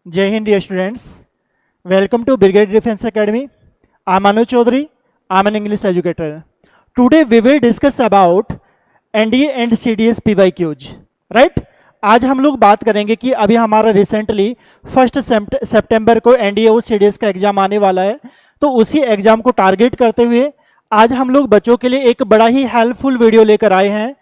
Jai Hind, dear students. Welcome to Brigade Defense Academy. I'm Anuj Chaudhary. I'm an English educator. Today we will discuss about NDA and CDS PYQs. Right? आज हम लोग बात करेंगे कि अभी हमारा recently 1 सितंबर को एनडीए और सीडीएस का एग्जाम आने वाला है, तो उसी एग्जाम को टारगेट करते हुए आज हम लोग बच्चों के लिए एक बड़ा ही हेल्पफुल वीडियो लेकर आए हैं,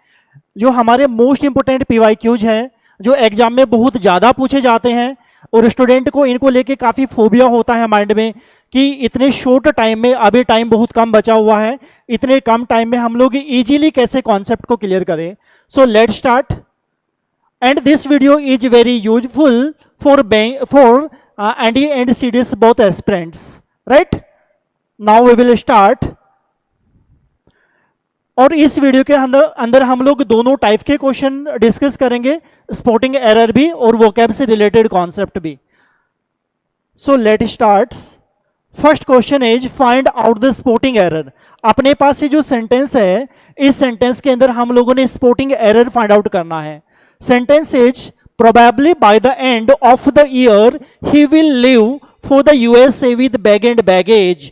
जो हमारे मोस्ट इंपोर्टेंट पीवाईक्यूज हैं, जो एग्जाम में बहुत ज़्यादा पूछे जाते हैं और स्टूडेंट को इनको लेके काफ़ी फोबिया होता है माइंड में कि इतने शॉर्ट टाइम में, अभी टाइम बहुत कम बचा हुआ है, इतने कम टाइम में हम लोग इजीली कैसे कॉन्सेप्ट को क्लियर करें. So let's start. And this video is very useful for NDA and CDS both aspirants. Right? Now we will start. और इस वीडियो के अंदर हम लोग दोनों टाइप के क्वेश्चन डिस्कस करेंगे, स्पॉटिंग एरर भी और वोकैब से रिलेटेड कॉन्सेप्ट भी. So let start. First question is find out the spotting error. अपने पास ये जो सेंटेंस है, इस सेंटेंस के अंदर हम लोगों ने स्पॉटिंग एरर फाइंड आउट करना है. Sentence is probably by the end of the year he will leave for the USA with bag and baggage.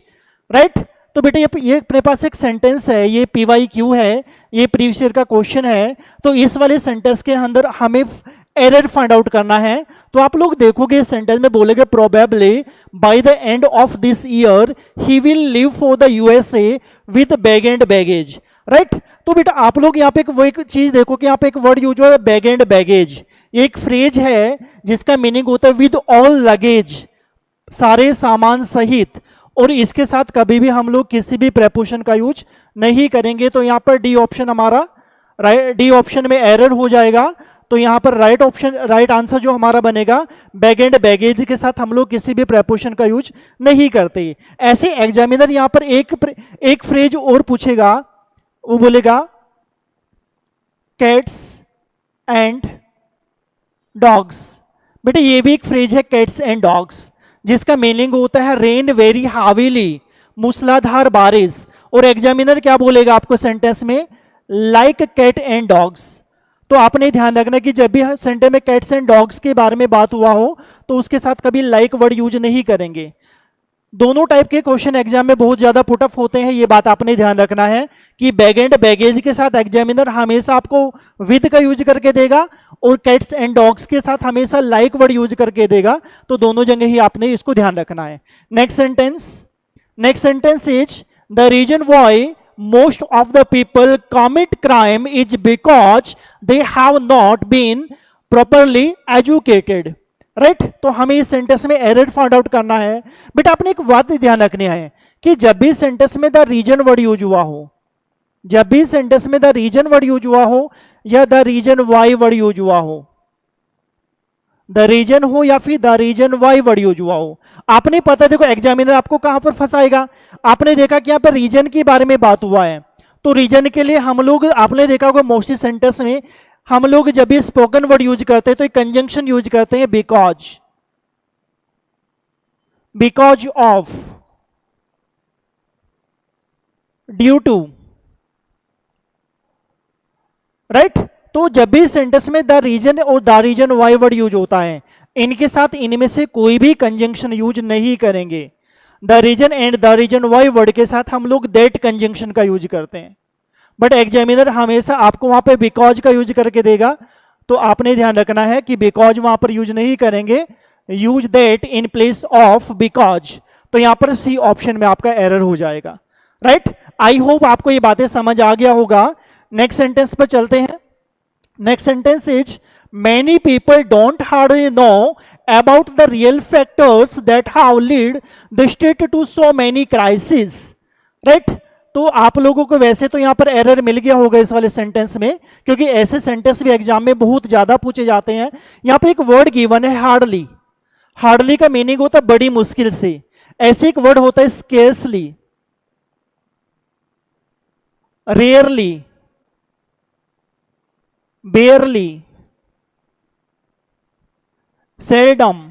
Right? तो बेटा ये अपने पास एक सेंटेंस है, ये PYQ है, ये प्रीवियस ईयर का क्वेश्चन है. तो इस वाले सेंटेंस के अंदर हमें एरर फाइंड आउट करना है. तो आप लोग देखोगे सेंटेंस में बोलेगे probably by the end of this year he will leave for the USA with bag and baggage. Right? तो बेटा आप लोग यहाँ पे वो एक चीज देखो कि यहाँ पे एक वर्ड यूज हुआ है, बैग एंड बैगेज. ये एक फ्रेज है जिसका मीनिंग होता है विद ऑल लगेज, सारे सामान सहित, और इसके साथ कभी भी हम लोग किसी भी प्रेपोजिशन का यूज नहीं करेंगे. तो यहाँ पर डी ऑप्शन हमारा डी ऑप्शन में एरर हो जाएगा. तो यहाँ पर राइट आंसर जो हमारा बनेगा, बैग एंड बैगेज के साथ हम लोग किसी भी प्रेपोजिशन का यूज नहीं करते. ऐसे एग्जामिनर यहाँ पर एक फ्रेज और पूछेगा, वो बोलेगा कैट्स एंड डॉग्स. बेटा ये भी एक फ्रेज है, कैट्स एंड डॉग्स, जिसका मीनिंग होता है रेन वेरी हावीली, मूसलाधार बारिश. और एग्जामिनर क्या बोलेगा आपको सेंटेंस में, लाइक कैट एंड डॉग्स. तो आपने ध्यान रखना कि जब भी सेंटेंस में कैट्स एंड डॉग्स के बारे में बात हुआ हो तो उसके साथ कभी लाइक वर्ड यूज नहीं करेंगे. दोनों टाइप के क्वेश्चन एग्जाम में बहुत ज्यादा पुटअप होते हैं, ये बात आपने ध्यान रखना है कि बैग एंड बैगेज के साथ एग्जामिनर हमेशा आपको विद का यूज करके देगा और कैट्स एंड डॉग्स के साथ हमेशा लाइक वर्ड यूज करके देगा. तो दोनों जगह ही आपने इसको ध्यान रखना है. Next sentence is the reason why most of the people commit crime is because they have not been properly educated. Right? तो हमें इस सेंटेंस में एरर फाइंड आउट करना है. बेटा आपने एक बात ध्यान रखनी है कि जब भी सेंटेंस में द रीजन वर्ड यूज हुआ हो, जब भी सेंटेंस में द रीजन वर्ड यूज हुआ हो या the reason why word use हुआ हो, द रीजन हो या फिर the reason why word use हुआ हो, आपने पता, देखो एग्जामिनर आपको कहां पर फंसाएगा. आपने देखा कि यहां पर रीजन के बारे में बात हुआ है, तो रीजन के लिए हम लोग, आपने देखा होगा मोस्टली सेंटेंस में हम लोग जब भी स्पोकन वर्ड यूज करते हैं तो एक कंजंक्शन यूज करते हैं, because of, due to. Right? तो जब भी सेंटेंस में द रीजन और the reason why word use होता है, इनके साथ इनमें से कोई भी कंजंक्शन यूज नहीं करेंगे. The reason and the reason why word के साथ हम लोग दैट कंजंक्शन का यूज करते हैं. बट एग्जामिनर हमेशा आपको वहां पे बिकॉज का यूज करके देगा. तो आपने ध्यान रखना है कि बिकॉज वहां पर यूज नहीं करेंगे, use that in place of because. तो यहां पर सी ऑप्शन में आपका एरर हो जाएगा. राइट? आई होप आपको ये बातें समझ आ गया होगा. नेक्स्ट सेंटेंस पर चलते हैं. Next sentence is many people don't hardly know about the real factors that have lead the state to so many crisis. Right? तो आप लोगों को वैसे तो यहां पर एरर मिल गया होगा इस वाले सेंटेंस में, क्योंकि ऐसे सेंटेंस भी एग्जाम में बहुत ज्यादा पूछे जाते हैं. यहां पर एक वर्ड गिवन है हार्डली. हार्डली का मीनिंग होता है बड़ी मुश्किल से. ऐसे एक वर्ड होता है स्केर्सली, रेयरली, बेयरली, सेल्डम.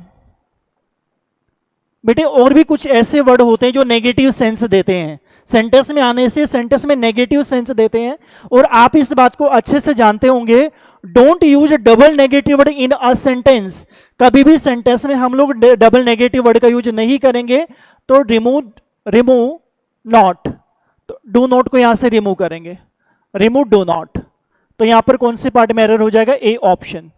बेटे और भी कुछ ऐसे वर्ड होते हैं जो नेगेटिव सेंस देते हैं, सेंटेंस में आने से सेंटेंस में नेगेटिव सेंस देते हैं. और आप इस बात को अच्छे से जानते होंगे, don't use double negative word in a sentence कभी भी सेंटेंस में हम लोग डबल नेगेटिव वर्ड का यूज नहीं करेंगे, तो रिमूव नॉट, तो डू नॉट को यहां से रिमूव करेंगे, रिमूव डू नॉट। तो यहां पर कौन से पार्ट में एरर हो जाएगा? A option.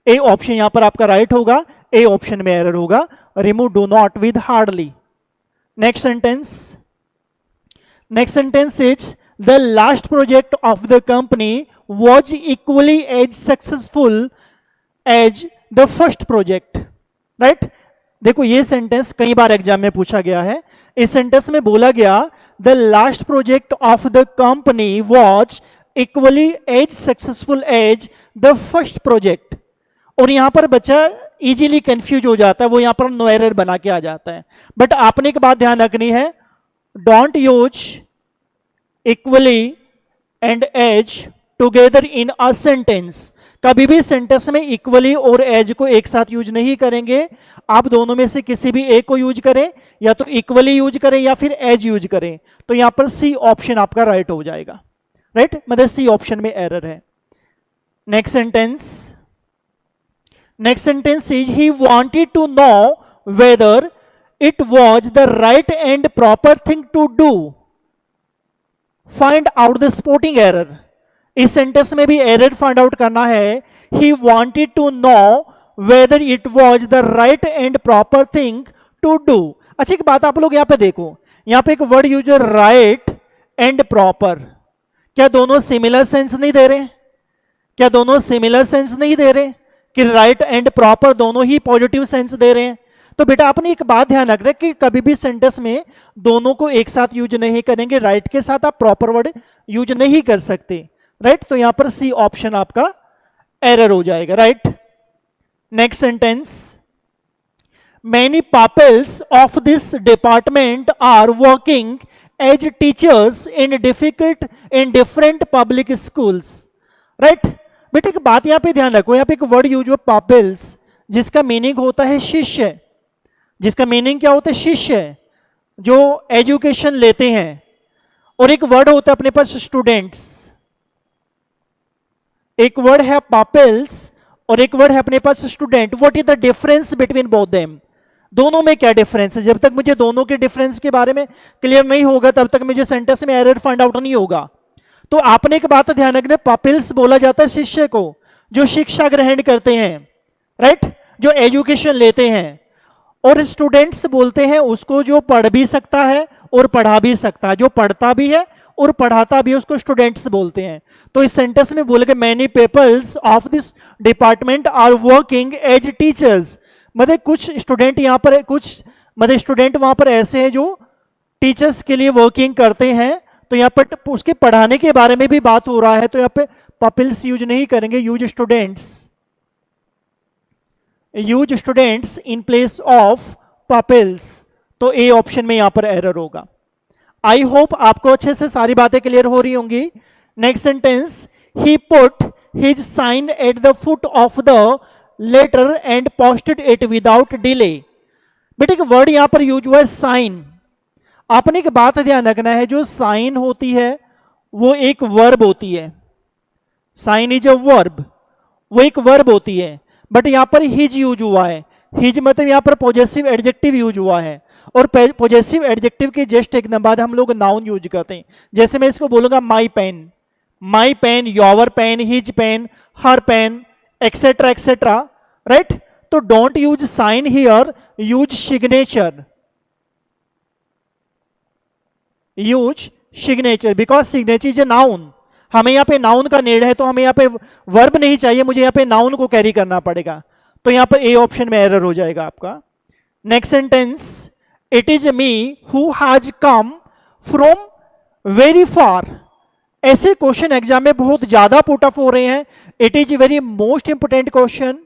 ए ऑप्शन यहां पर आपका राइट होगा, ए ऑप्शन में एरर होगा, remove do not with hardly. Next sentence, next sentence is the last project of the company was equally as successful as the first project. Right, देखो ये sentence कई बार exam में पूछा गया है। इस सेंटेंस में बोला गया the last project of the company was equally as successful as the first project. और यहां पर बच्चा इजीली कंफ्यूज हो जाता है, वो यहां पर नो एरर बना के आ जाता है। बट आपने एक बात ध्यान रखनी है, don't use equally and as together in a sentence. कभी भी सेंटेंस में इक्वली और एज को एक साथ यूज नहीं करेंगे। आप दोनों में से किसी भी एक को यूज करें, या तो इक्वली यूज करें या फिर एज यूज करें। तो यहां पर सी ऑप्शन आपका राइट हो जाएगा। राइट, मतलब सी ऑप्शन में एरर है। Next sentence, next sentence is he wanted to know whether it was the right and proper thing to do, find out the spotting error. इस sentence में भी error find out करना है। He wanted to know whether it was the right and proper thing to do. अच्छी बात आप लोग यहां पे देखो, यहां पे एक वर्ड यूज है राइट एंड प्रॉपर। क्या दोनों सिमिलर सेंस नहीं दे रहे? क्या दोनों सिमिलर सेंस नहीं दे रहे कि राइट एंड प्रॉपर दोनों ही पॉजिटिव सेंस दे रहे हैं? तो बेटा आपने एक बात ध्यान रख रहे कि कभी भी सेंटेंस में दोनों को एक साथ यूज नहीं करेंगे। राइट के साथ आप प्रॉपर वर्ड यूज नहीं कर सकते। राइट, तो यहां पर सी ऑप्शन आपका एरर हो जाएगा। Right, next sentence, many peoples of this department are working as teachers in different public schools. Right, बेटा एक बात यहां पे ध्यान रखो, यहां पे एक वर्ड यूज हुआ पीपल्स, जिसका मीनिंग होता है शिष्य। जिसका मीनिंग क्या होता है? शिष्य, जो एजुकेशन लेते हैं। और एक वर्ड होता है अपने पास स्टूडेंट्स। एक वर्ड है पापिल्स और एक वर्ड है अपने पास student. What is the difference between both them? दोनों में क्या डिफरेंस है? जब तक मुझे दोनों के डिफरेंस के बारे में क्लियर नहीं होगा, तब तक मुझे सेंटेंस में एरर फाइंड आउट नहीं होगा। तो आपने एक बात ध्यान रखना, पापिल्स बोला जाता है शिष्य को, जो शिक्षा ग्रहण करते हैं। राइट, जो एजुकेशन लेते हैं। और स्टूडेंट्स बोलते हैं उसको जो पढ़ भी सकता है और पढ़ा भी सकता है, जो पढ़ता भी है और पढ़ाता भी है, उसको स्टूडेंट्स बोलते हैं। तो इस सेंटेंस में बोले many peoples of this department are working as teachers. मतलब कुछ स्टूडेंट यहां पर, कुछ मतलब स्टूडेंट वहां पर ऐसे हैं जो टीचर्स के लिए वर्किंग करते हैं। तो यहां पर उसके पढ़ाने के बारे में भी बात हो रहा है, तो यहां पे पीपल्स यूज नहीं करेंगे, use students, use students in place of peoples. तो ए ऑप्शन में यहां पर एरर होगा। आई होप आपको अच्छे से सारी बातें क्लियर हो रही होंगी। Next sentence, he put his sign at the foot of the letter and posted it without delay. बेटे एक वर्ड यहां पर यूज हुआ है साइन। आपने एक बात ध्यान रखना है, जो साइन होती है वो एक वर्ब होती है। साइन इज अ वर्ब, वो एक वर्ब होती है। बट यहां पर हिज यूज हुआ है। हिज मतलब यहां पर पॉजेसिव एडजेक्टिव यूज हुआ है। और पॉजेसिव एडजेक्टिव के जस्ट एक दिन बाद हम लोग नाउन यूज करते हैं। जैसे मैं इसको बोलूंगा my pen, my pen, your pen, his pen, her pen, etcetera etcetera. Right, तो don't use sign here, use signature, use signature, because signature is a noun. हमें यहाँ पे नाउन का नीड है, तो हमें यहाँ पे वर्ब नहीं चाहिए, मुझे यहाँ पे नाउन को कैरी करना पड़ेगा। तो यहाँ पर ए ऑप्शन में एरर हो जाएगा आपका। Next sentence, it is me who has come from very far. ऐसे क्वेश्चन एग्जाम में बहुत ज्यादा पुट अप हो रहे हैं। It is very most important question.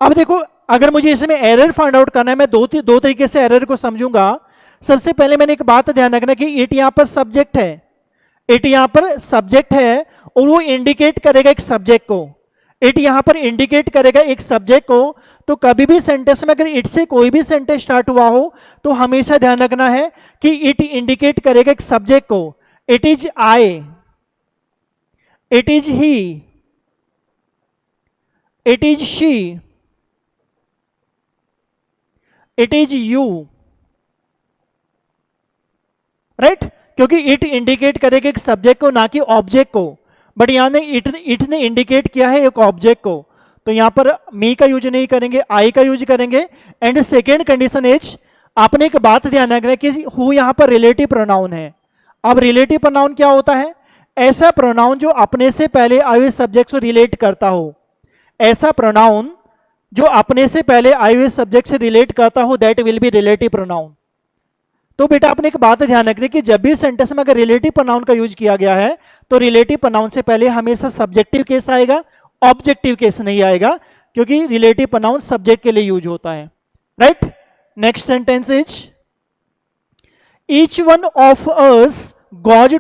अब देखो, अगर मुझे इसमें एरर फाइंड आउट करना है, मैं दो तरीके से एरर को समझूंगा। सबसे पहले मैंने एक बात ध्यान रखना कि इट यहां पर सब्जेक्ट है, इट यहां पर सब्जेक्ट है और वो इंडिकेट करेगा एक सब्जेक्ट को। इट यहां पर इंडिकेट करेगा एक सब्जेक्ट को। तो कभी भी सेंटेंस में अगर इट से कोई भी सेंटेंस स्टार्ट हुआ हो, तो हमेशा ध्यान रखना है कि इट इंडिकेट करेगा एक सब्जेक्ट को। It is I, it is he, it is she, it is you, right, क्योंकि इट इंडिकेट करेगा एक सब्जेक्ट को ना कि ऑब्जेक्ट को, बट यहां ने इट ने इंडिकेट किया है एक ऑब्जेक्ट को, तो यहां पर मी का यूज नहीं करेंगे, आई का यूज करेंगे। एंड सेकेंड कंडीशन इज, आपने एक बात ध्यान रखना कि हु यहां पर रिलेटिव प्रोनाउन है। अब रिलेटिव प्रोनाउन क्या होता है? ऐसा प्रोनाउन जो अपने से पहले आए हुए सब्जेक्ट से रिलेट करता हो, ऐसा प्रोनाउन जो अपने से पहले आए हुए सब्जेक्ट से रिलेट करता हो, that will be relative pronoun. तो बेटा आपने एक बात ध्यान रखनी कि जब भी सेंटेंस में अगर रिलेटिव प्रोनाउन का यूज किया गया है तो रिलेटिव प्रोनाउन से पहले हमेशा सब्जेक्टिव केस आएगा, ऑब्जेक्टिव केस नहीं आएगा, क्योंकि रिलेटिव प्रोनाउन सब्जेक्ट के लिए यूज होता है, right. Next sentence is, each one of us goes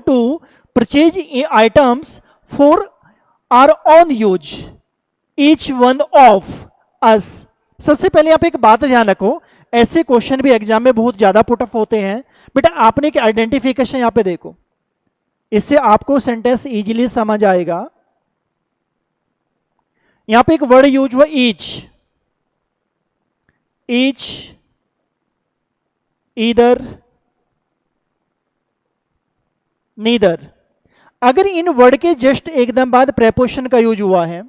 to purchase items for our own use. Each one of us. सबसे पहले आप एक बात ध्यान रखो, ऐसे क्वेश्चन भी एग्जाम में बहुत ज्यादा पुटअप होते हैं। बेटा आपने एक आइडेंटिफिकेशन यहां पे देखो, इससे आपको सेंटेंस इजीली समझ आएगा। यहां पे एक वर्ड यूज हुआ ईच, ईच, ईदर, नीदर। अगर इन वर्ड के जस्ट एकदम बाद प्रेपोजिशन का यूज हुआ है,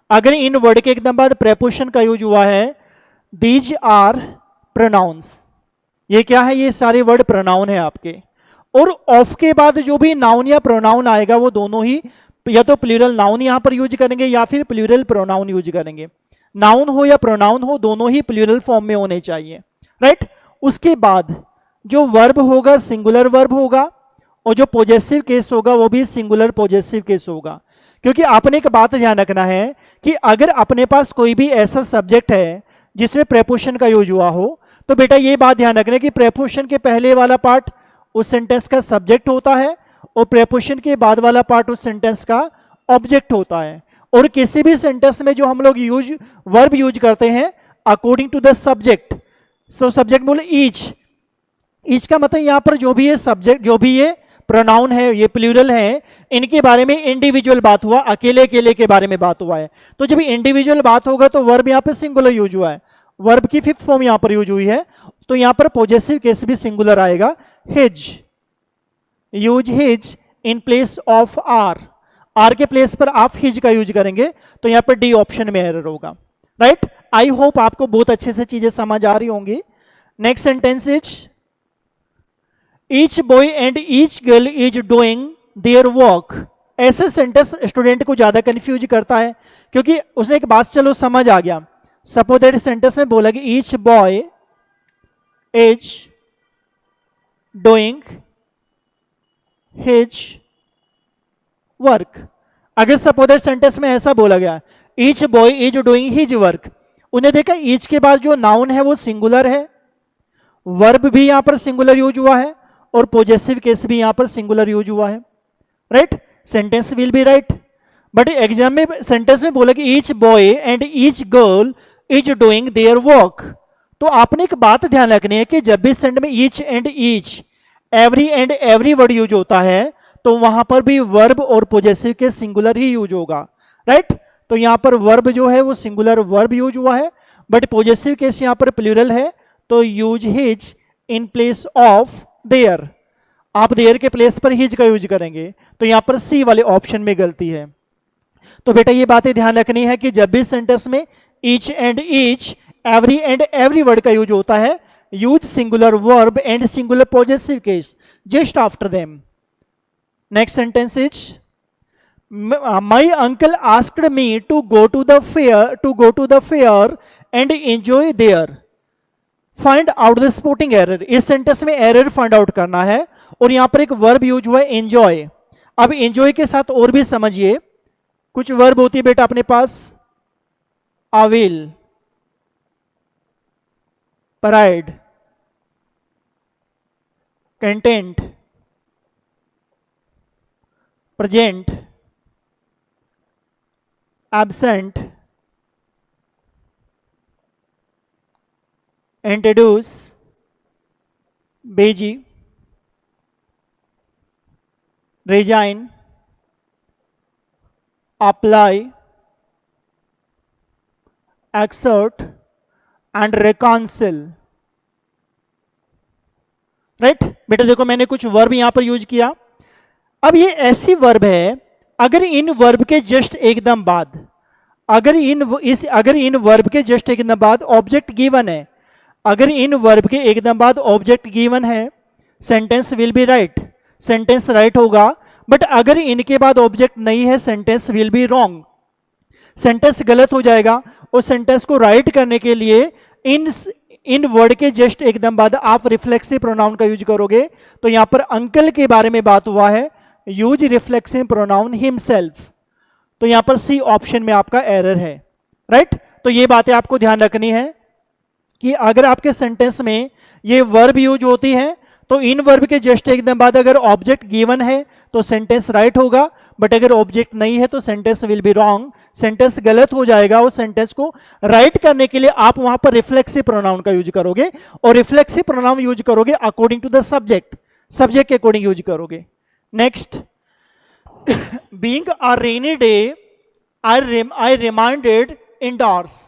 अगर इन वर्ड के एकदम बाद प्रेपोजिशन का यूज हुआ है, दीज आर प्रोनाउंस, ये क्या है? ये सारे वर्ड प्रोनाउन है आपके। और ऑफ के बाद जो भी नाउन या प्रोनाउन आएगा वो दोनों ही या तो प्लूरल नाउन यहां पर यूज करेंगे या फिर प्लूरल प्रोनाउन यूज करेंगे। नाउन हो या प्रोनाउन हो, दोनों ही प्लूरल फॉर्म में होने चाहिए, राइट। उसके बाद जो वर्ब होगा सिंगुलर वर्ब होगा, और जो पॉजेसिव केस होगा वो भी सिंगुलर पॉजेसिव केस होगा। क्योंकि आपने एक बात ध्यान रखना है कि अगर अपने पास कोई भी ऐसा सब्जेक्ट है जिसमें प्रेपोजिशन का यूज हुआ हो, तो बेटा ये बात ध्यान रखना कि प्रेपोजिशन के पहले वाला पार्ट उस सेंटेंस का सब्जेक्ट होता है और प्रेपोजिशन के बाद वाला पार्ट उस सेंटेंस का ऑब्जेक्ट होता है। और किसी भी सेंटेंस में जो हम लोग वर्ब यूज करते हैं according to the subject, so subject बोले ईच, ईच का मतलब यहां पर जो भी ये सब्जेक्ट, जो भी ये प्रोनाउन है, ये प्लूरल है, इनके बारे में इंडिविजुअल बात हुआ, अकेले अकेले के बारे में बात हुआ है। तो जब इंडिविजुअल बात होगा तो वर्ब यहां पर सिंगुलर यूज हुआ है, वर्ब की फिफ्थ फॉर्म यहां पर यूज हुई है, तो यहां पर पॉजेसिव केस भी सिंगुलर आएगा। His, use his in place of our, our के प्लेस पर आप हिज का यूज करेंगे, तो यहां पर डी ऑप्शन में एरर होगा, राइट। आई होप आपको बहुत अच्छे से चीजें समझ आ रही होंगी। Next sentence is, each boy and each girl is doing their work. ऐसे सेंटेंस स्टूडेंट को ज्यादा कंफ्यूज करता है, क्योंकि उसने एक बात चलो समझ आ गया, सपोज दैट सेंटेंस में बोला कि each boy is doing his work. अगर सपोज दैट सेंटेंस में ऐसा बोला गया, each boy is doing his work, उन्हें देखा ईच के बाद जो नाउन है वो सिंगुलर है, वर्ब भी यहां पर सिंगुलर यूज हुआ है, और पॉजेसिव केस भी यहां पर सिंगुलर यूज हुआ है, right. Sentence will be right. But exam में सेंटेंस में बोला कि each boy and each girl is doing their work, तो आपने एक बात ध्यान रखनी है कि जब भी सेंटेंस में each and every word use होता है तो वहां पर भी वर्ब और पॉजेसिव के सिंगुलर ही यूज होगा, राइट। तो यहां पर वर्ब जो है वो सिंगुलर वर्ब यूज हुआ है, बट पॉजेसिव केस यहां पर प्लूरल है, तो use his in place of their, आप देयर के प्लेस पर हिज का यूज करेंगे, तो यहां पर सी वाले ऑप्शन में गलती है। तो बेटा ये बातें ध्यान रखनी है कि जब भी सेंटेंस में ईच एंड एवरी वर्ड का यूज होता है, use singular verb and singular possessive case just after them. Next sentence is, my uncle asked me to go to the fair and enjoy there, find out the sporting error. इस sentence में error find out करना है, और यहां पर एक verb use हुआ है एंजॉय। अब एंजॉय के साथ और भी समझिए, कुछ वर्ब होती है बेटा अपने पास, avail, pride, content, present, absent, introduce, busy, resign, apply, exert and reconcile, right. बेटा देखो मैंने कुछ वर्ब यहां पर यूज किया। अब ये ऐसी वर्ब है, अगर इन वर्ब के जस्ट एकदम बाद, अगर इन वर्ब के जस्ट एकदम बाद ऑब्जेक्ट गिवन है, अगर इन वर्ब के एकदम बाद ऑब्जेक्ट गिवन है, sentence will be right, sentence right होगा। बट अगर इनके बाद ऑब्जेक्ट नहीं है, sentence will be wrong, sentence गलत हो जाएगा। और सेंटेंस को राइट करने के लिए इन वर्ड के जस्ट एकदम बाद आप रिफ्लेक्सिव प्रोनाउन का यूज करोगे। तो यहां पर अंकल के बारे में बात हुआ है, यूज रिफ्लेक्सिव प्रोनाउन हिमसेल्फ। तो यहां पर सी ऑप्शन में आपका एरर है, राइट। तो ये बातें आपको ध्यान रखनी है कि अगर आपके सेंटेंस में ये वर्ब यूज होती है तो इन वर्ब के जस्ट एकदम बाद अगर ऑब्जेक्ट गिवन है तो सेंटेंस राइट होगा, बट अगर ऑब्जेक्ट नहीं है तो sentence will be wrong, sentence गलत हो जाएगा। और सेंटेंस को राइट करने के लिए आप वहां पर रिफ्लेक्सिव प्रोनाउन का यूज करोगे, और रिफ्लेक्सिव प्रोनाउन यूज करोगे according to the subject, subject के अकॉर्डिंग यूज करोगे। Next, being a rainy day I reminded indoors.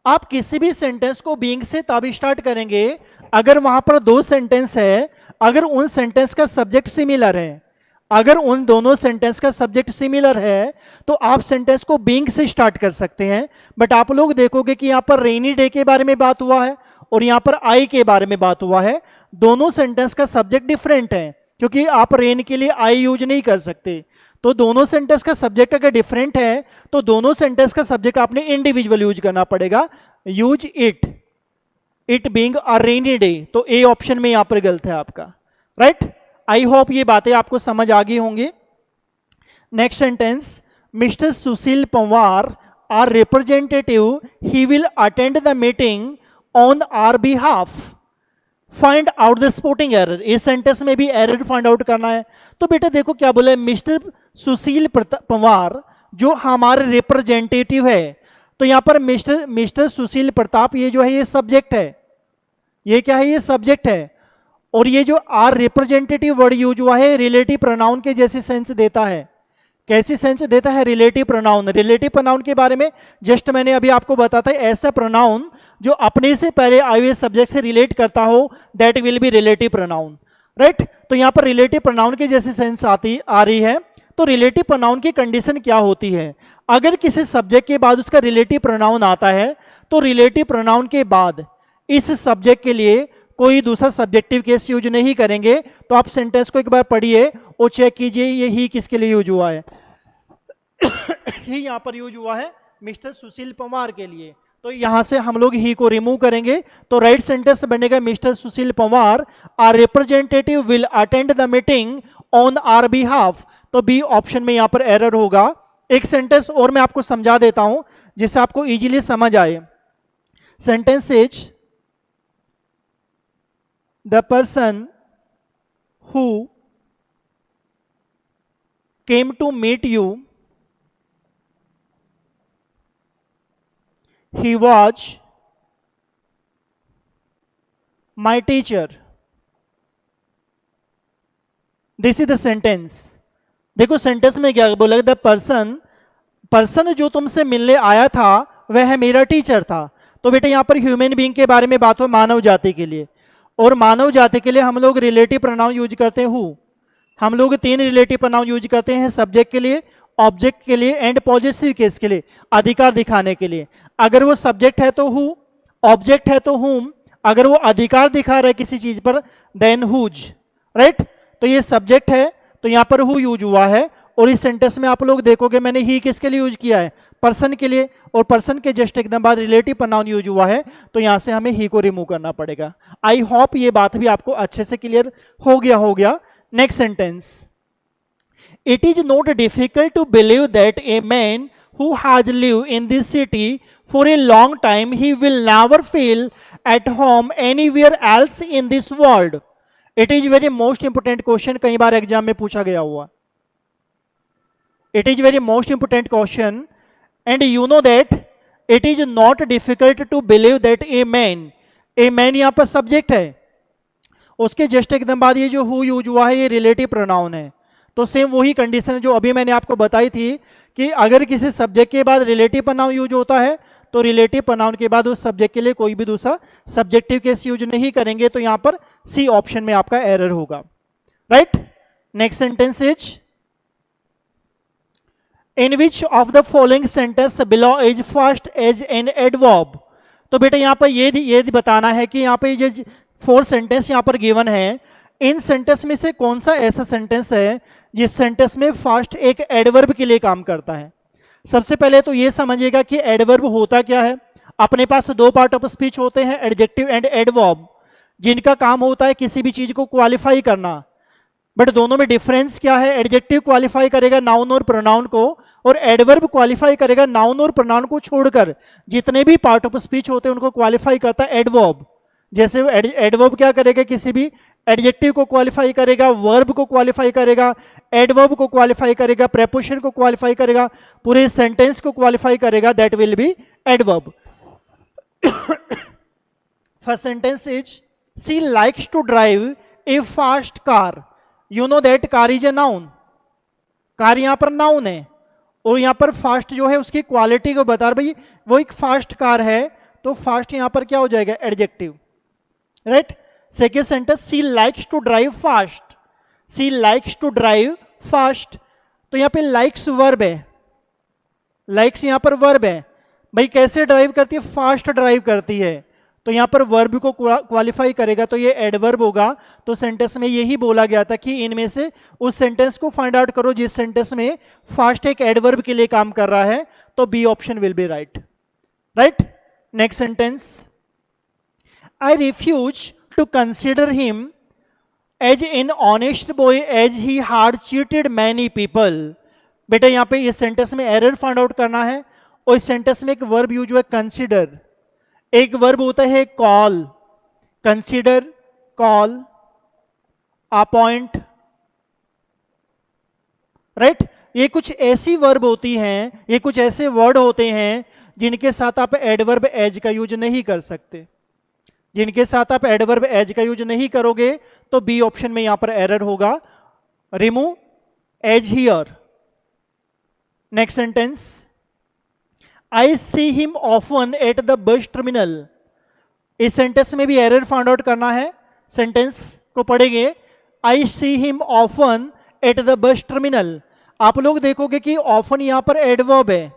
आप किसी भी सेंटेंस को बीइंग से तब स्टार्ट करेंगे अगर वहां पर दो सेंटेंस है, अगर उन सेंटेंस का सब्जेक्ट सिमिलर है, अगर उन दोनों सेंटेंस का सब्जेक्ट सिमिलर है तो आप सेंटेंस को बीइंग से स्टार्ट कर सकते हैं। बट आप लोग देखोगे कि यहां पर रेनी डे के बारे में बात हुआ है और यहां पर आई के बारे में बात हुआ है, दोनों सेंटेंस का सब्जेक्ट डिफरेंट है, क्योंकि आप रेन के लिए आई यूज नहीं कर सकते। तो दोनों सेंटेंस का सब्जेक्ट अगर डिफरेंट है तो दोनों सेंटेंस का सब्जेक्ट आपने इंडिविजुअल यूज करना पड़ेगा। Use it, it being a rainy day, तो ए ऑप्शन में यहां पर गलत है आपका, राइट। आई होप ये बातें आपको समझ आ गई होंगी। Next sentence, mister Sushil Panwar our representative, he will attend the meeting on our behalf, find out the sporting error. इस सेंटेंस में भी एरर फाइंड आउट करना है। तो बेटा देखो क्या बोला है, मिस्टर सुशील पंवार जो हमारे रिप्रेजेंटेटिव है, तो यहां पर मिस्टर सुशील प्रताप ये जो है ये सब्जेक्ट है, ये क्या है, ये सब्जेक्ट है। और ये जो आर रिप्रेजेंटेटिव वर्ड यूज हुआ है रिलेटिव प्रोनाउन के जैसी सेंस देता है। कैसी सेंस देता है, रिलेटिव प्रोनाउन। रिलेटिव प्रोनाउन के बारे में जस्ट मैंने अभी आपको बताता है, ऐसा प्रोनाउन जो अपने से पहले आए हुए सब्जेक्ट से रिलेट करता हो, that will be relative pronoun, right. तो यहां पर रिलेटिव प्रोनाउन की जैसी सेंस आ रही है। तो रिलेटिव प्रोनाउन की कंडीशन क्या होती है, अगर किसी सब्जेक्ट के बाद उसका रिलेटिव प्रोनाउन आता है तो रिलेटिव प्रोनाउन के बाद इस सब्जेक्ट के लिए कोई दूसरा सब्जेक्टिव केस यूज नहीं करेंगे। तो आप सेंटेंस को एक बार पढ़िए और चेक कीजिए ये ही किसके लिए यूज हुआ है। ही यहां पर यूज हुआ है मिस्टर सुशील पंवार के लिए। तो यहां से हम लोग ही को रिमूव करेंगे तो राइट सेंटेंस बनेगा, mister Sushil Panwar our representative will attend the meeting on our behalf. तो बी ऑप्शन में यहां पर एरर होगा। एक सेंटेंस और मैं आपको समझा देता हूं जिससे आपको इजीली समझ आए। Sentence is, the person who came to meet you, he was my teacher. This is the sentence. देखो सेंटेंस में क्या बोला, द पर्सन जो तुमसे मिलने आया था वह मेरा टीचर था। तो बेटा यहां पर ह्यूमन बीइंग के बारे में बात हो, मानव जाति के लिए। और मानव जाति के लिए हम लोग रिलेटिव प्रोनाउन यूज करते हैं हु। हम लोग 3 रिलेटिव प्रोनाउन यूज करते हैं, सब्जेक्ट के लिए, ऑब्जेक्ट के लिए एंड पॉजेसिव केस के लिए, अधिकार दिखाने के लिए। अगर वो सब्जेक्ट है तो हु, ऑब्जेक्ट है तो हुम, अगर वो अधिकार दिखा रहा है किसी चीज पर देन हुज, राइट। तो ये सब्जेक्ट है तो यहां पर हु यूज हुआ है। और इस सेंटेंस में आप लोग देखोगे मैंने ही किसके लिए यूज किया है, पर्सन के लिए, और पर्सन के जस्ट एकदम बाद रिलेटिव प्रोनाउन यूज हुआ है। तो यहां से हमें ही को रिमूव करना पड़ेगा। आई होप ये बात भी आपको अच्छे से क्लियर हो गया। Next sentence, it is not difficult to believe that a man who has lived in this city for a long time, he will never feel at home anywhere else in this world. It is very most important question, कई बार exam में पूछा गया हुआ। It is very most important question and you know that it is not difficult to believe that a man यहां पर subject है, उसके just एकदम बाद ये जो हु यूज हुआ है ये रिलेटिव प्रोनाउन है। तो सेम वही कंडीशन है जो अभी मैंने आपको बताई थी कि अगर किसी सब्जेक्ट के बाद रिलेटिव प्रोनाउन यूज होता है तो रिलेटिव प्रोनाउन के बाद उस सब्जेक्ट के लिए कोई भी दूसरा सब्जेक्टिव केस यूज नहीं करेंगे, तो यहां पर सी ऑप्शन में आपका एरर होगा, right. Next sentence is in which of the following sentence below is first as an adverb. तो बेटा यहां पर ये बताना है कि यहां पर ये 4 सेंटेंस यहां पर गिवन है, इन सेंटेंस में से कौन सा ऐसा सेंटेंस है जिस सेंटेंस में फर्स्ट एक एडवर्ब के लिए काम करता है। सबसे पहले तो ये समझिएगा कि एडवर्ब होता क्या है। अपने पास 2 पार्ट ऑफ स्पीच होते हैं, एडजेक्टिव एंड एडवर्ब, जिनका काम होता है किसी भी चीज को क्वालिफाई करना। बट दोनों में डिफरेंस क्या है? एडजेक्टिव क्वालिफाई करेगा नाउन और प्रोनाउन को, और एडवर्ब क्वालिफाई करेगा नाउन और प्रोनाउन को छोड़कर जितने भी पार्ट ऑफ स्पीच होते हैं उनको क्वालिफाई करता है एडवर्ब। जैसे एडवर्ब क्या करेगा? किसी भी एडजेक्टिव को क्वालिफाई करेगा, वर्ब को क्वालिफाई करेगा, एडवर्ब को क्वालिफाई करेगा, प्रेपोजिशन को क्वालिफाई करेगा, पूरे सेंटेंस को क्वालिफाई करेगा, that will be adverb. First sentence is she likes to drive a fast car. You know that car is a noun, car यहां पर नाउन है, और यहां पर फास्ट जो है उसकी क्वालिटी को बता रहा, भाई वो एक फास्ट कार है, तो फास्ट यहां पर क्या हो जाएगा? Adjective, right. Second sentence she likes to drive fast, she likes to drive fast, तो यहां पे लाइक्स वर्ब है, लाइक्स यहां पर वर्ब है, भाई कैसे ड्राइव करती है? फास्ट ड्राइव करती है, तो यहां पर वर्ब को क्वालिफाई करेगा तो ये एडवर्ब होगा। तो सेंटेंस में यही बोला गया था कि इनमें से उस सेंटेंस को फाइंड आउट करो जिस सेंटेंस में फास्ट एक एडवर्ब के लिए काम कर रहा है, तो B option will be right, right. Next sentence I refuse to consider him as an honest boy as he had cheated many people। बेटा यहां पे इस सेंटेंस में एरर फाइंड आउट करना है, और इस सेंटेंस में एक वर्ब यूज हुआ है कंसीडर, एक वर्ब होता है call, consider, call, appoint, right. ये कुछ ऐसी वर्ब होती हैं, ये कुछ ऐसे वर्ड होते हैं जिनके साथ आप एडवर्ब एज का यूज नहीं कर सकते, जिनके साथ आप एडवर्ब एज का यूज नहीं करोगे, तो बी ऑप्शन में यहां पर एरर होगा, remove as here. Next sentence I see him often at the bus terminal. इस सेंटेंस में भी एरर फाइंड आउट करना है, सेंटेंस को पढ़ेंगे, I see him often at the bus terminal. आप लोग देखोगे कि ऑफन यहां पर एडवर्ब है,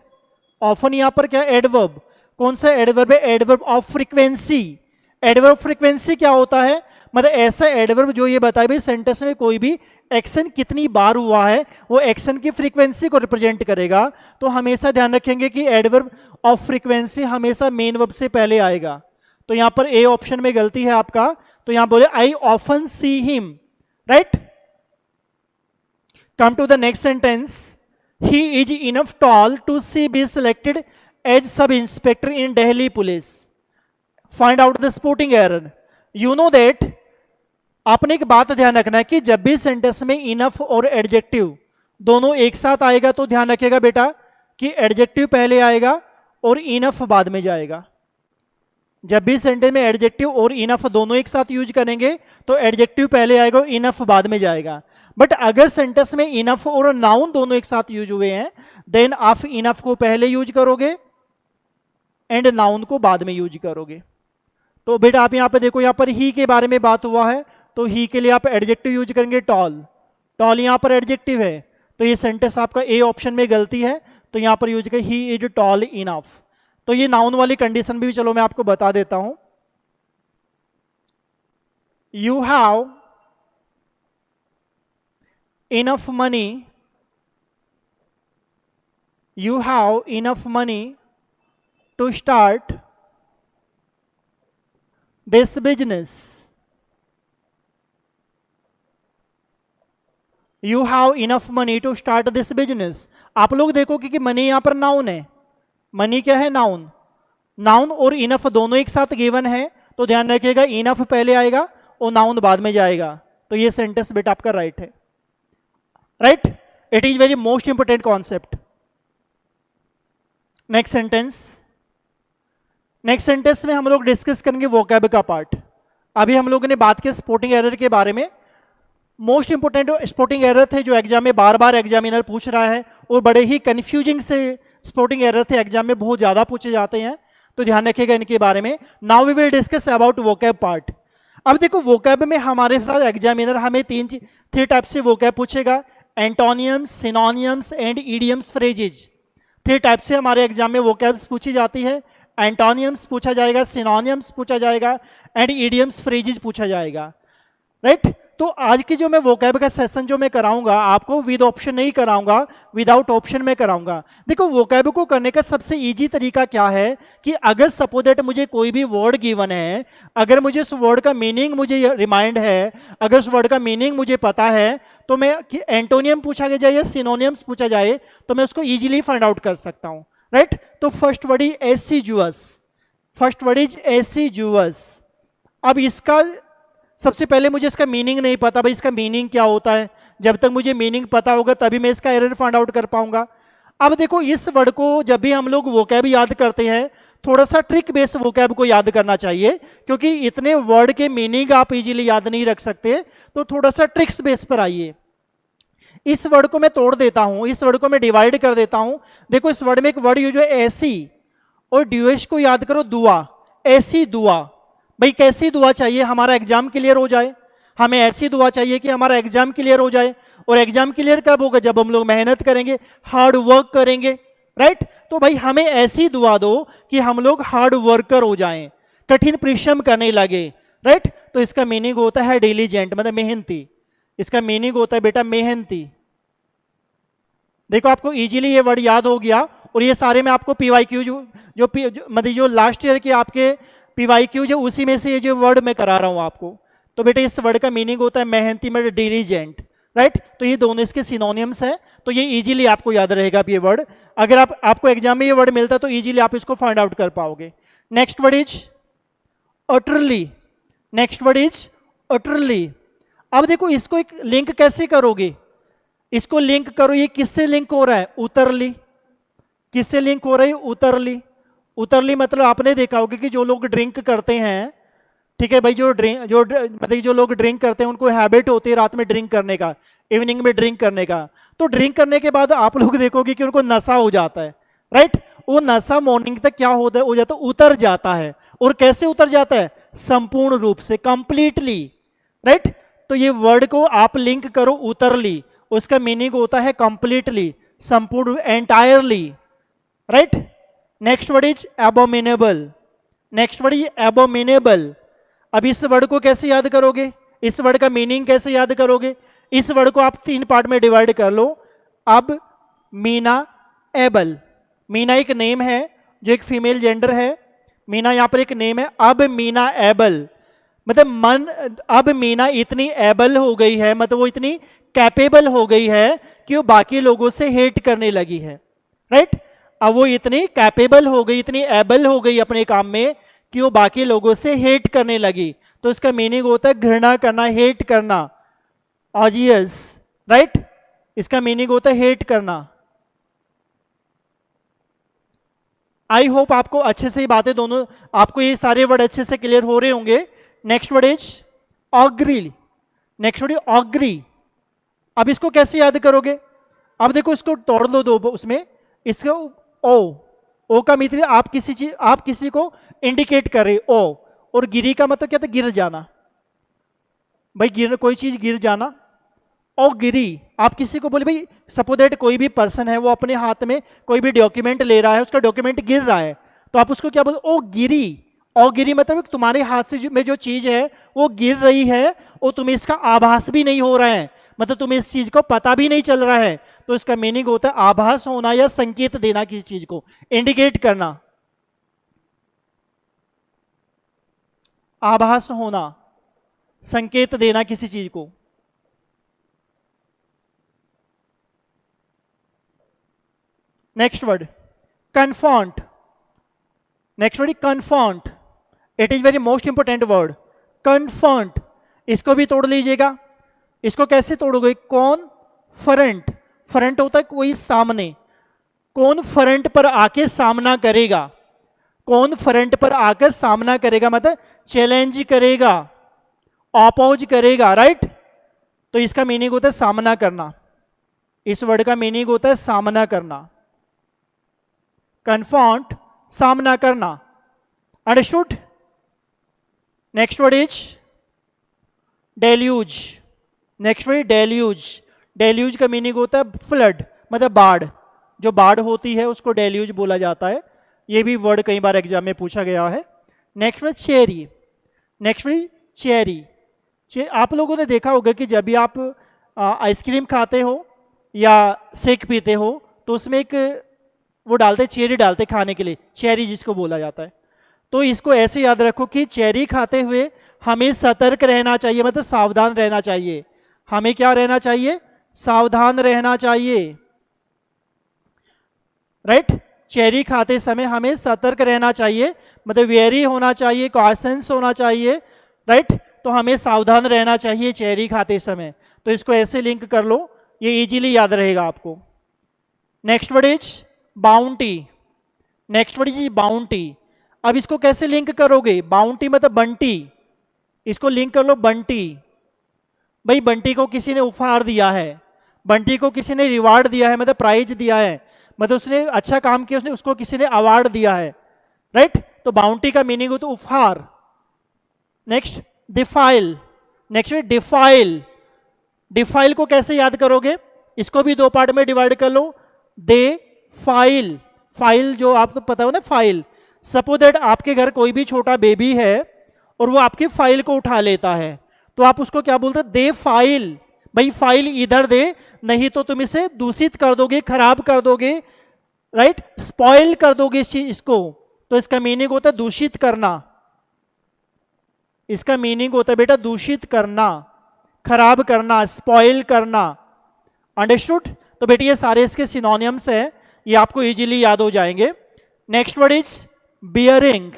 ऑफन यहां पर क्या? एडवर्ब। कौन सा एडवर्ब है? Adverb of frequency. Adverb frequency क्या होता है? मतलब ऐसा एडवर्ब जो ये बताए भाई सेंटेंस में कोई भी एक्शन कितनी बार हुआ है, वो एक्शन की फ्रीक्वेंसी को रिप्रेजेंट करेगा। तो हमेशा ध्यान रखेंगे कि एडवर्ब ऑफ फ्रीक्वेंसी हमेशा मेन वर्ब से पहले आएगा। तो यहां पर ए ऑप्शन में गलती है आपका, तो यहां बोले I often see him, right. Come to the next sentence he is enough tall to see be selected as sub inspector in Delhi police. Find out the supporting error. You know that, आपने एक बात ध्यान रखना है कि जब भी sentence में इनफ और एडजेक्टिव दोनों एक साथ आएगा तो ध्यान रखिएगा बेटा कि एडजेक्टिव पहले आएगा और इनफ बाद में जाएगा। जब भी सेंटेंस में एडजेक्टिव और इनफ दोनों एक साथ यूज करेंगे तो एडजेक्टिव पहले आएगा और इनफ बाद में जाएगा। बट अगर सेंटेंस में इनफ और नाउन दोनों एक साथ यूज हुए हैं, देन आप इनफ को पहले यूज करोगे एंड नाउन को बाद में यूज करोगे। तो बेटा आप यहां पे देखो, यहां पर ही के बारे में बात हुआ है, तो ही के लिए आप एडजेक्टिव यूज करेंगे टॉल, टॉल यहां पर एडजेक्टिव है, तो ये सेंटेंस आपका ए ऑप्शन में गलती है, तो यहां पर यूज करें ही इज टॉल इनफ। तो ये नाउन वाली कंडीशन भी चलो मैं आपको बता देता हूं। You have enough money, you have enough money to start this business. You have enough money to start this business. आप लोग देखोगे कि मनी यहां पर नाउन है, मनी क्या है? नाउन। नाउन और इनफ दोनों एक साथ गिवन है, तो ध्यान रखिएगा इनफ पहले आएगा और नाउन बाद में जाएगा, तो ये सेंटेंस बेटा आपका राइट है, right. It is very most important concept. Next sentence, next sentence में हम लोग डिस्कस करेंगे वोकैब का पार्ट। अभी हम लोगों ने बात की सपोर्टिंग एरर के बारे में। मोस्ट इंपोर्टेंट स्पोर्टिंग एरर थे जो एग्जाम में बार बार एग्जामिनर पूछ रहा है, और बड़े ही कंफ्यूजिंग से स्पोर्टिंग एरर थे, एग्जाम में बहुत ज़्यादा पूछे जाते हैं, तो ध्यान रखिएगा इनके बारे में। Now we will discuss about vocab part. अब देखो वोकैब में हमारे साथ एग्जामिनर हमें थ्री टाइप से वोकैब पूछेगा, एंटोनियम्स, synonyms and idioms, phrases. Three type से हमारे एग्जाम में वोकैब्स पूछी जाती है। एंटोनियम्स पूछा जाएगा, सिनोनियम्स पूछा जाएगा एंड इडियम्स, फ्रेजेज पूछा जाएगा, राइट। तो आज की जो मैं वोकैब का सेशन जो मैं कराऊंगा आपको विद ऑप्शन नहीं कराऊंगा, विदाउट ऑप्शन में कराऊंगा। देखो वोकैब को करने का सबसे इजी तरीका क्या है कि अगर सपोज दैट मुझे कोई भी वर्ड गिवन है, अगर मुझे उस वर्ड का मीनिंग मुझे रिमाइंड है, अगर उस वर्ड का मीनिंग मुझे पता है, तो मैं एंटोनियम पूछा जाए या सिनोनियम्स पूछा जाए तो मैं उसको ईजिली फाइंड आउट कर सकता हूँ, राइट। तो first word is एसिजुअस, first word is एसिजुअस। अब इसका सबसे पहले मुझे इसका मीनिंग नहीं पता, भाई इसका मीनिंग क्या होता है। जब तक मुझे मीनिंग पता होगा तभी मैं इसका एरर फाइंड आउट कर पाऊंगा। अब देखो इस वर्ड को जब भी हम लोग वोकैब याद करते हैं, थोड़ा सा ट्रिक बेस्ड वोकैब को याद करना चाहिए, क्योंकि इतने वर्ड के मीनिंग आप इजीली याद नहीं रख सकते, तो थोड़ा सा ट्रिक्स बेस पर आइए। इस वर्ड को मैं तोड़ देता हूं, इस वर्ड को मैं डिवाइड कर देता हूं। देखो इस वर्ड में एक वर्ड यूज है ऐसी, और ड्यूएश को याद करो दुआ, ऐसी दुआ। भाई कैसी दुआ चाहिए, हमारा एग्जाम क्लियर हो जाए, हमें ऐसी दुआ चाहिए कि हमारा एग्जाम क्लियर हो जाए। और एग्जाम क्लियर कब होगा, जब हम लोग मेहनत करेंगे, हार्ड वर्क करेंगे, राइट। तो भाई हमें ऐसी दुआ दो कि हम लोग हार्ड वर्कर हो जाएं, कठिन परिश्रम करने लगे, राइट। तो इसका मीनिंग होता है डिलीजेंट, मतलब मेहनती। इसका मीनिंग होता है बेटा मेहनती। देखो आपको इजीली ये वर्ड याद हो गया, और ये सारे मैं आपको पीवाईक्यू मतलब जो लास्ट ईयर के आपके पीवाईक्यू जो उसी में से ये जो वर्ड मैं करा रहा हूं आपको। तो बेटा इस वर्ड का मीनिंग होता है मेहनती, मतलब डिलीजेंट, राइट। तो ये दोनों इसके सिनोनियम्स हैं, तो ये इजीली आपको याद रहेगा। अब ये वर्ड अगर आपको एग्जाम में ये वर्ड मिलता है तो इजीली आप इसको फाइंड आउट कर पाओगे। Next word is utterly, next word is utterly. अब देखो इसको एक लिंक कैसे करोगे, इसको लिंक करो, ये किससे लिंक हो रहा है, उतरली। किससे लिंक हो रही है, उतरली। उतरली मतलब आपने देखा होगा कि जो लोग ड्रिंक करते हैं, ठीक है भाई, मतलब जो लोग ड्रिंक करते हैं उनको हैबिट होती है रात में ड्रिंक करने का, इवनिंग में ड्रिंक करने का। तो ड्रिंक करने के बाद आप लोग देखोगे कि उनको नशा हो जाता है, राइट। वो नशा मॉर्निंग तक क्या होता है, हो जाता है, उतर जाता है। और कैसे उतर जाता है, संपूर्ण रूप से, कंप्लीटली, राइट। तो ये वर्ड को आप लिंक करो उतरली, उसका मीनिंग होता है कंप्लीटली, संपूर्ण, entirely, right. Next word is abominable, next word is abominable. अब इस वर्ड को कैसे याद करोगे, इस वर्ड का मीनिंग कैसे याद करोगे। इस वर्ड को आप 3 पार्ट में डिवाइड कर लो। अब मीना एबल, मीना एक नेम है जो एक फीमेल जेंडर है, मीना यहां पर एक नेम है। अब मीना एबल मतलब अब मीना इतनी एबल हो गई है, मतलब वो इतनी कैपेबल हो गई है कि वो बाकी लोगों से हेट करने लगी है, राइट। अब वो इतनी कैपेबल हो गई, इतनी एबल हो गई अपने काम में कि वो बाकी लोगों से हेट करने लगी। तो इसका मीनिंग होता है घृणा करना, हेट करना, ऑजियस, राइट। इसका मीनिंग होता है हेट करना। आई होप आपको अच्छे से ही बातें दोनों, आपको ये सारे वर्ड अच्छे से क्लियर हो रहे होंगे। Next word is augury, next word is augury. अब इसको कैसे याद करोगे, अब देखो इसको तोड़ लो दो, उसमें इसको ओ का मतलब आप किसी को इंडिकेट कर रहे ओ, और गिरी का मतलब क्या था, गिर जाना। भाई गिर, कोई चीज गिर जाना। और गिरी आप किसी को बोले, भाई सपोज दैट कोई भी पर्सन है, वो अपने हाथ में कोई भी डॉक्यूमेंट ले रहा है, उसका डॉक्यूमेंट गिर रहा है, तो आप उसको क्या बोलते, ओ गिरी। और गिरी मतलब तुम्हारे हाथ से में जो चीज है वो गिर रही है, और तुम्हें इसका आभास भी नहीं हो रहा है, मतलब तुम्हें इस चीज को पता भी नहीं चल रहा है। तो इसका मीनिंग होता है आभास होना या संकेत देना, किसी चीज को इंडिकेट करना, आभास होना, संकेत देना किसी चीज को। Next word confront, next word confront, it is very most important word, confront. इसको भी तोड़ लीजिएगा। इसको कैसे तोड़ोगे, कौन फ्रंट, फ्रंट होता है कोई सामने, कौन फ्रंट पर आके सामना करेगा, कौन फ्रंट पर आकर सामना करेगा मतलब चैलेंज करेगा, अपोज करेगा, राइट। तो इसका मीनिंग होता है सामना करना। इस वर्ड का मीनिंग होता है सामना करना, कन्फ्रंट, सामना करना। Understood? Next word is deluge. Next word deluge. Deluge का मीनिंग होता है फ्लड, मतलब बाढ़। जो बाढ़ होती है उसको डेल्यूज बोला जाता है। ये भी वर्ड कई बार एग्जाम में पूछा गया है। Next word cherry. Next word cherry. आप लोगों ने देखा होगा कि जब भी आप आइसक्रीम खाते हो या शेक पीते हो तो उसमें एक वो डालते, चेरी डालते खाने के लिए, चेरी जिसको बोला जाता है। तो इसको ऐसे याद रखो कि चेरी खाते हुए हमें सतर्क रहना चाहिए, मतलब सावधान रहना चाहिए। हमें क्या रहना चाहिए? सावधान रहना चाहिए। राइट? चेरी खाते समय हमें सतर्क रहना चाहिए, मतलब वेरी होना चाहिए, कॉशंस होना चाहिए। राइट? तो हमें सावधान रहना चाहिए चेरी खाते समय। तो इसको ऐसे लिंक कर लो, ये इजीली याद रहेगा आपको। Next word is bounty. Next word is bounty. अब इसको कैसे लिंक करोगे? बाउंटी मतलब बंटी, इसको लिंक कर लो बंटी। भाई बंटी को किसी ने उपहार दिया है, बंटी को किसी ने रिवार्ड दिया है, मतलब प्राइज दिया है, मतलब उसने अच्छा काम किया, उसने उसको किसी ने अवार्ड दिया है। राइट? तो बाउंटी का मीनिंग हो तो उपहार। Next defile. Next defile. Defile को कैसे याद करोगे? इसको भी दो पार्ट में डिवाइड कर लो। दे फाइल। फाइल जो आप तो पता हो ना, फाइल। सपोज दैट आपके घर कोई भी छोटा बेबी है और वो आपकी फाइल को उठा लेता है, तो आप उसको क्या बोलते हैं? दे फाइल। भाई फाइल इधर दे, नहीं तो तुम इसे दूषित कर दोगे, खराब कर दोगे। राइट? स्पॉइल कर दोगे इसको। तो इसका मीनिंग होता है दूषित करना। इसका मीनिंग होता है बेटा दूषित करना, खराब करना, स्पॉइल करना। अंडरस्टूड? तो बेटा ये सारे इसके सिनोनिम्स हैं, ये आपको इजीली याद हो जाएंगे। Next word is bearing.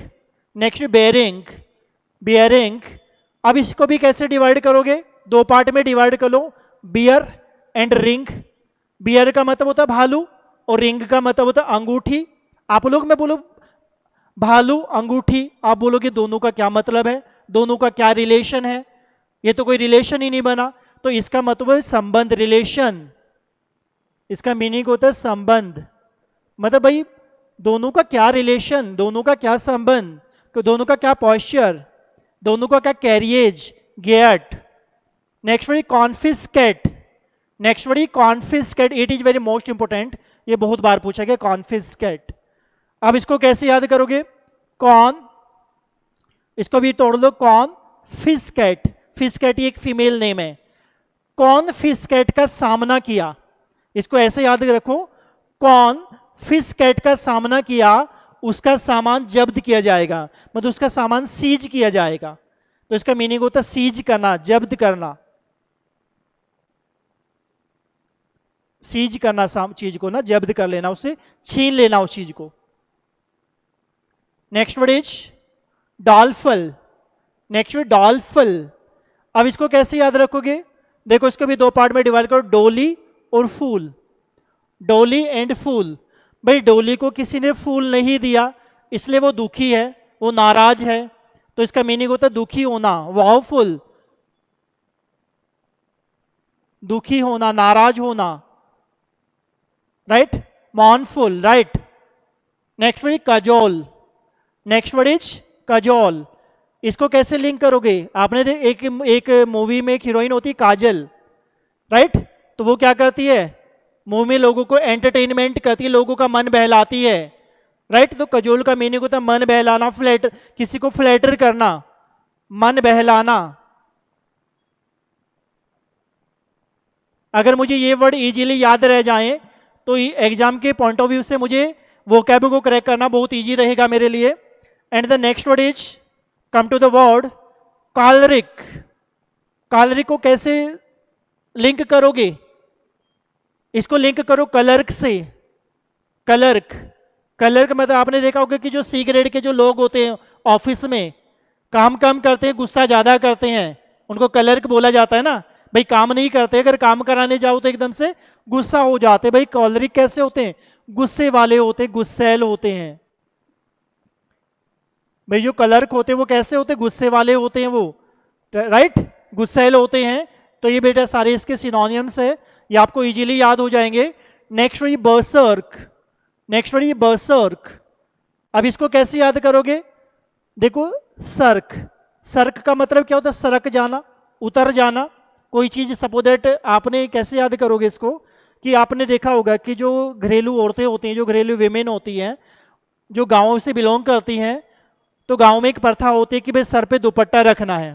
Next bearing. Bearing. अब इसको भी कैसे डिवाइड करोगे? दो पार्ट में डिवाइड कर लो, बियर एंड रिंग। बियर का मतलब होता है भालू और रिंग का मतलब होता है अंगूठी। आप लोग मैं बोलो भालू अंगूठी, आप बोलोगे दोनों का क्या मतलब है, दोनों का क्या रिलेशन है? ये तो कोई रिलेशन ही नहीं बना। तो इसका मतलब है संबंध, रिलेशन। इसका मीनिंग होता है संबंध, मतलब भाई दोनों का क्या रिलेशन, दोनों का क्या संबंध, तो दोनों का क्या पॉस्चर, दोनों का क्या carriage, gait. Next word confiscate. Next word confiscate. It is very most important, ये बहुत बार पूछा गया कॉन्फिस्केट। अब इसको कैसे याद करोगे? कॉन, इसको भी तोड़ लो, कॉन फिस्केट। फिस्केट एक फीमेल नेम है। कौन फिस्केट का सामना किया, इसको ऐसे याद रखो, कौन फिस्केट का सामना किया, उसका सामान जब्त किया जाएगा, मतलब उसका सामान सीज किया जाएगा। तो इसका मीनिंग होता है सीज करना, जब्त करना। सीज करना चीज को ना, जब्त कर लेना, उसे छीन लेना उस चीज को। Next word is doleful. Next word doleful. अब इसको कैसे याद रखोगे? देखो इसको भी दो पार्ट में डिवाइड करो, डोली और फूल। डोली एंड फूल। भाई डोली को किसी ने फूल नहीं दिया इसलिए वो दुखी है, वो नाराज है। तो इसका मीनिंग होता है दुखी होना, वावफुल। दुखी होना, नाराज होना। Right? मॉर्नफुल। Right? Next word cajole. Next word is cajole. इसको कैसे लिंक करोगे? आपने एक मूवी में एक हीरोइन होती है काजल। राइट? तो वो क्या करती है? मूवी में लोगों को एंटरटेनमेंट करती है, लोगों का मन बहलाती है। राइट? तो कजोल का मीनिंग होता है मन बहलाना, फ्लैटर, किसी को फ्लैटर करना, मन बहलाना। अगर मुझे ये वर्ड इजीली याद रह जाए तो एग्जाम के पॉइंट ऑफ व्यू से मुझे वोकैब को करेक्ट करना बहुत इजी रहेगा मेरे लिए। And the next word is come to the word choleric. Choleric को कैसे लिंक करोगे? इसको लिंक करो क्लर्क से। क्लर्क। क्लर्क मतलब आपने देखा होगा कि जो सी ग्रेड के जो लोग होते हैं ऑफिस में, काम कम करते हैं, गुस्सा ज्यादा करते हैं, उनको क्लर्क बोला जाता है ना। भाई काम नहीं करते, अगर काम कराने जाओ तो एकदम से गुस्सा हो जाते। भाई कॉलरिक कैसे होते हैं? गुस्से वाले होते हैं, गुस्सैल होते हैं। भाई जो क्लर्क होते हैं वो कैसे होते हैं? गुस्से वाले होते हैं वो। राइट? गुस्सैल होते हैं। तो ये बेटा सारे इसके सिनोनियम्स है, ये आपको इजीली याद हो जाएंगे। Next word berserk, next word berserk. अब इसको कैसे याद करोगे? देखो सर्क, सर्क का मतलब क्या होता है? सरक जाना, उतर जाना कोई चीज। सपोज दैट आपने कैसे याद करोगे इसको कि आपने देखा होगा कि जो घरेलू औरतें होती हैं, जो घरेलू विमेन होती हैं, जो गांवों से बिलोंग करती हैं, तो गांव में एक प्रथा होती है कि भाई सर पे दुपट्टा रखना है।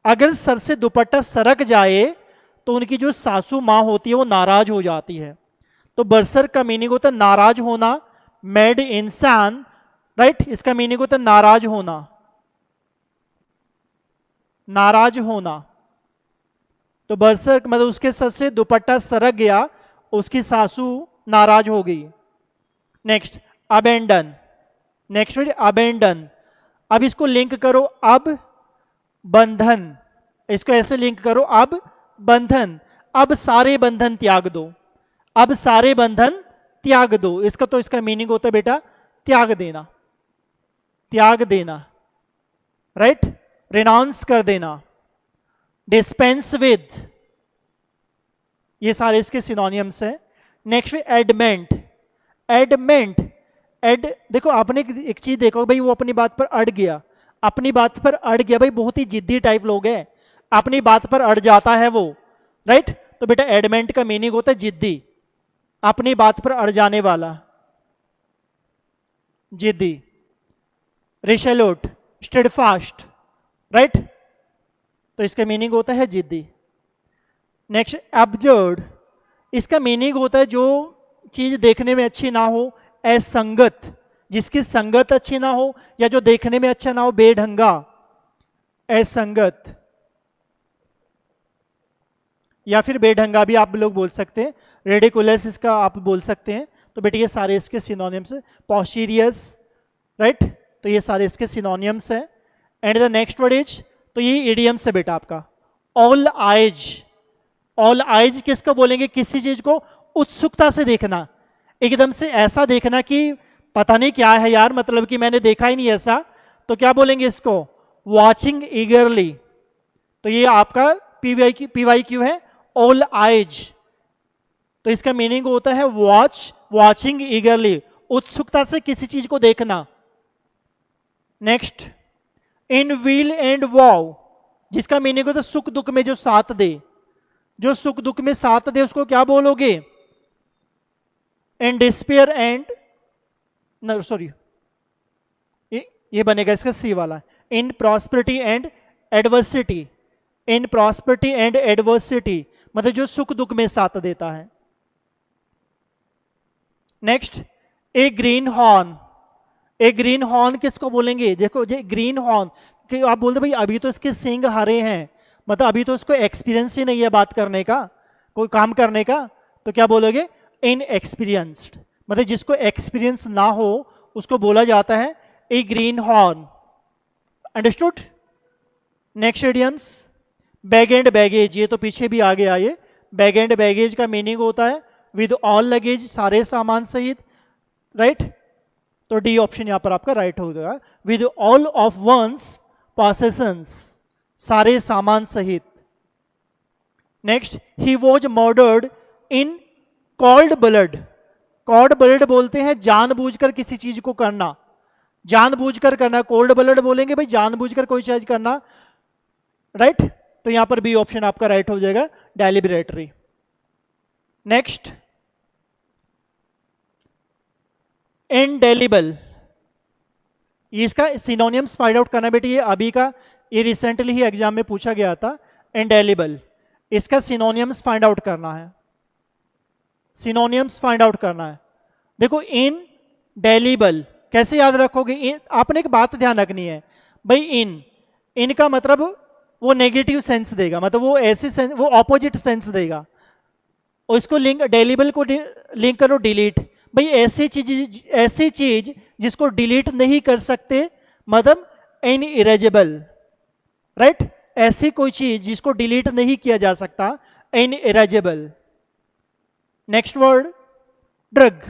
अगर सर से दुपट्टा सरक जाए तो उनकी जो सासू माँ होती है वो नाराज हो जाती है। तो बरसर का मीनिंग होता है नाराज होना, मैड इंसान, राइट। इसका मीनिंग होता है नाराज होना, नाराज होना। तो बरसर मतलब उसके सर से दुपट्टा सरक गया, उसकी सासू नाराज हो गई। Next abandon, next word abandon. अब इसको लिंक करो, अब बंधन, इसको ऐसे लिंक करो, अब बंधन, अब सारे बंधन त्याग दो, अब सारे बंधन त्याग दो। इसका तो इसका मीनिंग होता है बेटा त्याग देना, त्याग देना, राइट, रिनाउंस कर देना। डिस्पेंस विद, ये सारे इसके सिनोनियम्स हैं। नेक्स्ट एडमेंट, एडमेंट, एड, देखो आपने एक चीज देखो भाई, वो अपनी बात पर अड़ गया, अपनी बात पर अड़ गया भाई, बहुत ही जिद्दी टाइप लोग हैं, अपनी बात पर अड़ जाता है वो, राइट। तो बेटा एडमेंट का मीनिंग होता है जिद्दी, अपनी बात पर अड़ जाने वाला, जिद्दी। रिशेलोट, स्टेडफास्ट, राइट, तो इसका मीनिंग होता है जिद्दी। नेक्स्ट एब्जर्ड, इसका मीनिंग होता है जो चीज देखने में अच्छी ना हो, असंगत, जिसकी संगत अच्छी ना हो या जो देखने में अच्छा ना हो, बेढंगा, असंगत, या फिर बेढंगा भी आप लोग बोल सकते हैं, रेडिकुलस इसका आप बोल सकते हैं। तो बेटा ये सारे इसके सिनोनियम्स हैं। पॉस्टीरियस, राइट, तो ये सारे इसके सिनोनियम्स हैं। And the next word is, तो ये इडियम्स है बेटा आपका। ऑल आइज, ऑल आइज किसको बोलेंगे? किसी चीज को उत्सुकता से देखना, एकदम से ऐसा देखना कि पता नहीं क्या है यार, मतलब कि मैंने देखा ही नहीं ऐसा, तो क्या बोलेंगे इसको? वॉचिंग ईगरली। तो ये आपका PYQ है, ऑल आइज। तो इसका मीनिंग होता है वॉच, वॉचिंग ईगरली, उत्सुकता से किसी चीज को देखना। नेक्स्ट इन व्हील एंड वाव, जिसका मीनिंग होता है सुख दुख में जो साथ दे, जो सुख दुख में साथ दे उसको क्या बोलोगे? In despair and, no, sorry, ये बनेगा इसका सी वाला, in prosperity and adversity, in prosperity and adversity, मतलब जो सुख दुख में साथ देता है। Next a greenhorn, a greenhorn किसको बोलेंगे? देखो जो ग्रीन हॉर्न कि आप बोलते भाई अभी तो इसके सींग हरे हैं, मतलब अभी तो इसको एक्सपीरियंस ही नहीं है बात करने का, कोई काम करने का, तो क्या बोलोगे? इनएक्सपीरियंस्ड, मतलब जिसको एक्सपीरियंस ना हो उसको बोला जाता है a greenhorn. Understood? Next idioms bag and baggage, ये तो पीछे भी आ गया। ये बैग एंड बैगेज का मीनिंग होता है विद ऑल लगेज, सारे सामान सहित, राइट। तो डी ऑप्शन यहां पर आपका राइट हो गया, विद ऑल ऑफ वंस पॉसेशंस, सारे सामान सहित। Next he was murdered in called blood, called blood बोलते हैं जानबूझकर किसी चीज को करना, जानबूझकर करना, कोल्ड ब्लड बोलेंगे भाई जानबूझकर कोई चीज करना, राइट। तो यहां पर बी ऑप्शन आपका राइट हो जाएगा, डेलिबरेटरी। नेक्स्ट इंडेलिबल, इसका सिनोनियम्स फाइंड आउट करना बेटी, ये अभी का, ये रिसेंटली ही एग्जाम में पूछा गया था। इंडेलिबल, इसका सिनोनियम्स फाइंड आउट करना है, सिनोनियम्स फाइंड आउट करना है। देखो इनडेलिबल कैसे याद रखोगे? आपने एक बात ध्यान रखनी है भाई, इन का मतलब वो नेगेटिव सेंस देगा, मतलब वो ऐसे सेंस, वो ऑपोजिट सेंस देगा, और इसको लिंक, डेलिबल को लिंक करो डिलीट, भाई ऐसी चीज जिसको डिलीट नहीं कर सकते, मतलब इनइरेजेबल, राइट, ऐसी कोई चीज जिसको डिलीट नहीं किया जा सकता, inerasable. Next word drug,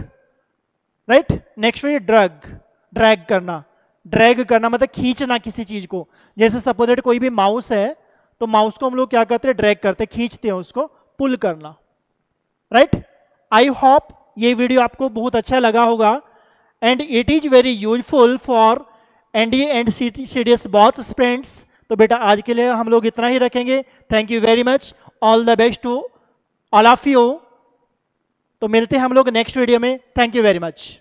right, next word drug, drag करना, ड्रैग करना मतलब खींचना किसी चीज को। जैसे सपोज कोई भी माउस है तो माउस को हम लोग क्या करते हैं, ड्रैग करते, खींचते हैं उसको, पुल करना, राइट। आई होप ये वीडियो आपको बहुत अच्छा लगा होगा and it is very useful for NDA and CDS both students. तो बेटा आज के लिए हम लोग इतना ही रखेंगे। Thank you very much, all the best to all of you. तो मिलते हैं हम लोग नेक्स्ट वीडियो में। Thank you very much.